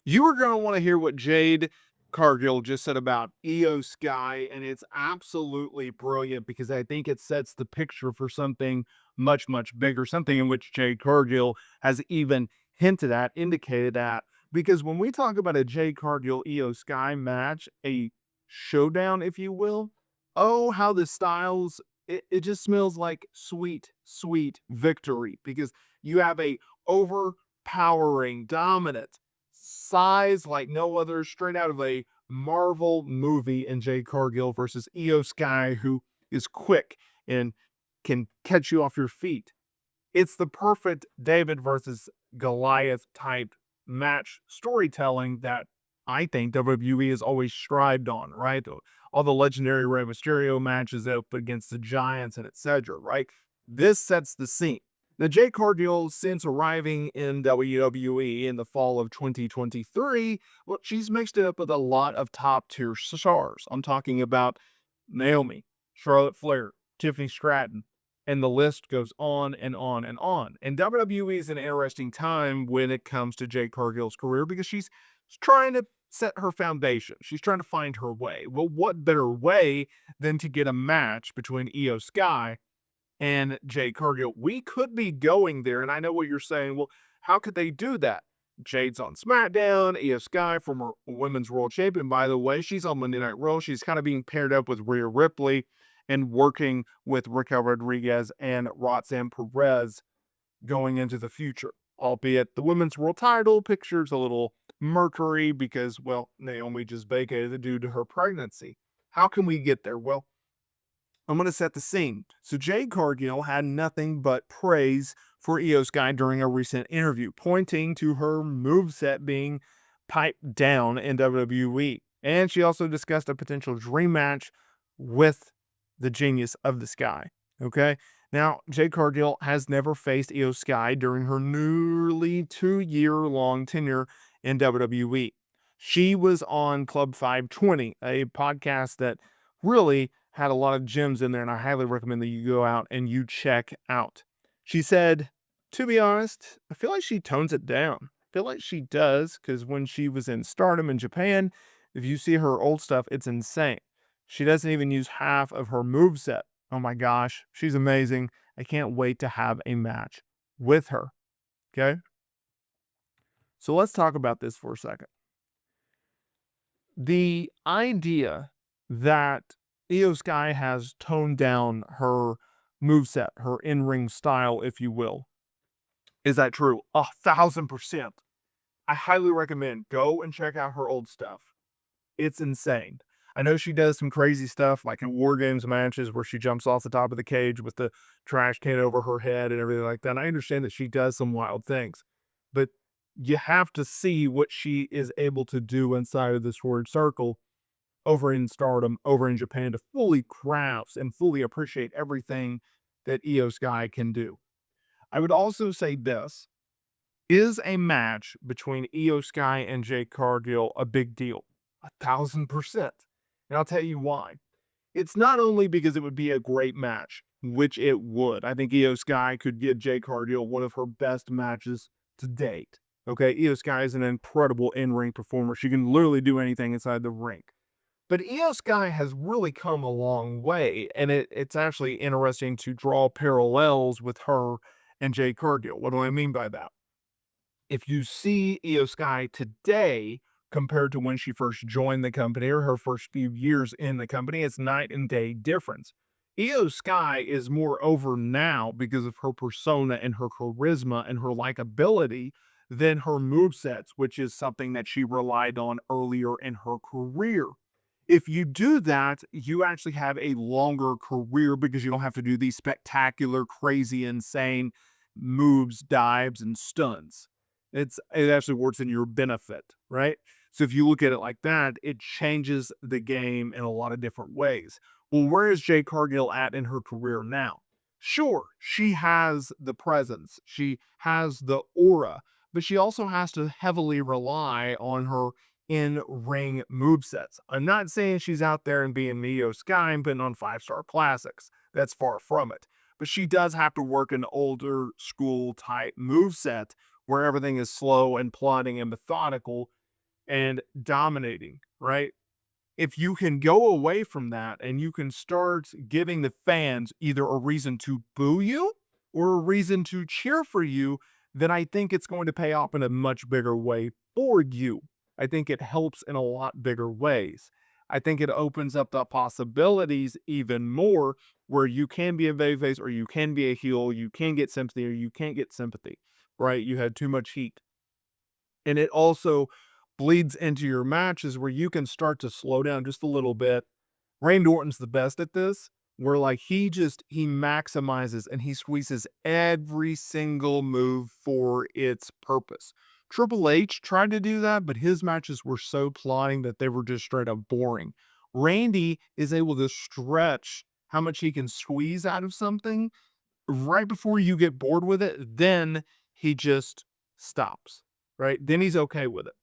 You are going to want to hear what Jade Cargill just said about IYO Sky, and it's absolutely brilliant because I think it sets the picture for something much, much bigger, something in which Jade Cargill has even hinted at, indicated at. Because when we talk about a Jade Cargill IYO Sky match, a showdown, if you will, oh, how the styles, it just smells like sweet, sweet victory because you have a overpowering, dominant, size like no other, straight out of a Marvel movie in Jade Cargill versus IYO Sky, who is quick and can catch you off your feet. It's the perfect David versus Goliath type match storytelling that I think WWE has always strived on, right? All the legendary Rey Mysterio matches up against the Giants and etc., right? This sets the scene. Now, Jade Cargill, since arriving in WWE in the fall of 2023, well, she's mixed it up with a lot of top tier stars. I'm talking about Naomi, Charlotte Flair, Tiffany Stratton, and the list goes on and on and on. And WWE is an interesting time when it comes to Jade Cargill's career because she's trying to set her foundation. She's trying to find her way. Well, what better way than to get a match between IYO Sky and Jade Cargill? We could be going there, and I know what you're saying. Well, how could they do that? Jade's on SmackDown. IYO Sky, former women's world champion, by the way, she's on Monday Night Raw. She's kind of being paired up with Rhea Ripley and working with Raquel Rodriguez and Roxanne Perez going into the future. Albeit the women's world title picture's a little mercury because, well, Naomi just vacated it due to her pregnancy. How can we get there? Well, I'm going to set the scene. So Jade Cargill had nothing but praise for IYO Sky during a recent interview, pointing to her moveset being piped down in WWE. And she also discussed a potential dream match with the genius of the sky. Okay. Now, Jade Cargill has never faced IYO Sky during her nearly 2-year-long tenure in WWE. She was on Club 520, a podcast that really had a lot of gems in there, and I highly recommend that you go out and you check out. She said, to be honest, I feel like she tones it down. I feel like she does, because when she was in Stardom in Japan, if you see her old stuff, it's insane. She doesn't even use half of her moveset. Oh my gosh, she's amazing. I can't wait to have a match with her. Okay? So let's talk about this for a second. The idea that IYO Sky has toned down her moveset, her in-ring style, if you will. Is that true? 1,000%. I highly recommend go and check out her old stuff. It's insane. I know she does some crazy stuff like in War Games matches where she jumps off the top of the cage with the trash can over her head and everything like that. And I understand that she does some wild things, but you have to see what she is able to do inside of this word circle over in Stardom, over in Japan, to fully grasp and fully appreciate everything that IYO Sky can do. I would also say this is a match between IYO Sky and Jade Cargill a big deal? 1,000%. And I'll tell you why. It's not only because it would be a great match, which it would. I think IYO Sky could give Jade Cargill one of her best matches to date. Okay, IYO Sky is an incredible in-ring performer. She can literally do anything inside the ring. But IYO Sky has really come a long way, and it's actually interesting to draw parallels with her and Jade Cargill. What do I mean by that? If you see IYO Sky today compared to when she first joined the company or her first few years in the company, it's night and day difference. IYO Sky is more over now because of her persona and her charisma and her likability than her movesets, which is something that she relied on earlier in her career. If you do that, you actually have a longer career because you don't have to do these spectacular, crazy, insane moves, dives, and stuns. It actually works in your benefit, right? So if you look at it like that, it changes the game in a lot of different ways. Well, where is Jade Cargill at in her career now? Sure, she has the presence, she has the aura, but she also has to heavily rely on her in-ring movesets. I'm not saying she's out there and being IYO Sky and putting on 5-star classics. That's far from it. But she does have to work an older school type moveset where everything is slow and plodding and methodical and dominating, right? If you can go away from that and you can start giving the fans either a reason to boo you or a reason to cheer for you, then I think it's going to pay off in a much bigger way for you. I think it helps in a lot bigger ways. I think it opens up the possibilities even more where you can be a babyface or you can be a heel, you can get sympathy or you can't get sympathy, right? You had too much heat. And it also bleeds into your matches where you can start to slow down just a little bit. Randy Orton's the best at this, where like he maximizes and he squeezes every single move for its purpose. Triple H tried to do that, but his matches were so plotting that they were just straight up boring. Randy is able to stretch how much he can squeeze out of something right before you get bored with it, then he just stops, right? Then he's okay with it.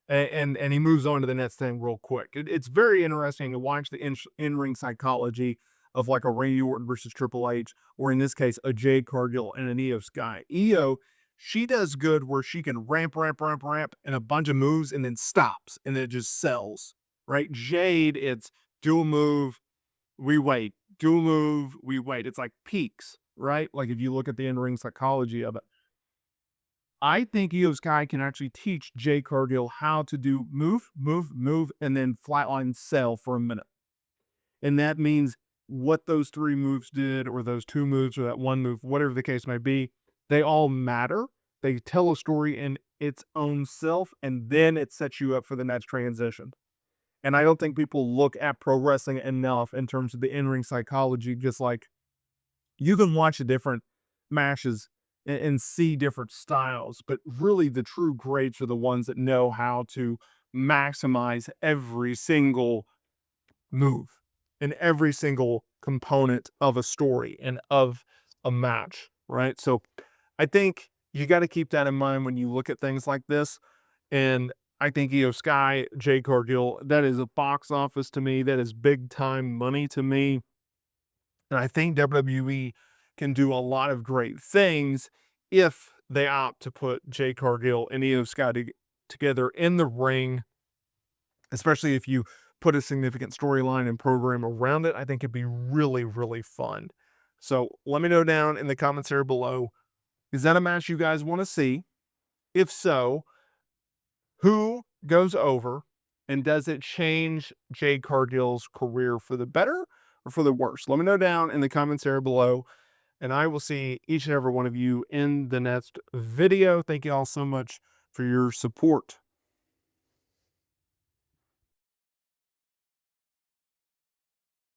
And he moves on to the next thing real quick. It's very interesting to watch the in-ring psychology of like a Randy Orton versus Triple H, or in this case, a Jade Cargill and an Io Sky. Io, she does good where she can ramp, and a bunch of moves and then stops and it just sells, right? Jade, it's dual move, we wait, dual move, we wait. It's like peaks, right? Like if you look at the in-ring psychology of it. I think Io Sky can actually teach Jay Cargill how to do move, and then flatline sell for a minute. And that means what those three moves did, or those two moves, or that one move, whatever the case may be, they all matter. They tell a story in its own self, and then it sets you up for the next transition. And I don't think people look at pro wrestling enough in terms of the in-ring psychology, just like you can watch the different matches and see different styles, but really the true greats are the ones that know how to maximize every single move and every single component of a story and of a match, right? So I think you got to keep that in mind when you look at things like this. And I think Io Sky, Jay Cargill, that is a box office to me. That is big time money to me. And I think WWE can do a lot of great things if they opt to put Jay Cargill and Io Sky together in the ring, especially if you put a significant storyline and program around it. I think it'd be really, really fun. So let me know down in the comments area below. Is that a match you guys want to see? If so, who goes over, and does it change Jade Cargill's career for the better or for the worse? Let me know down in the comments area below, and I will see each and every one of you in the next video. Thank you all so much for your support.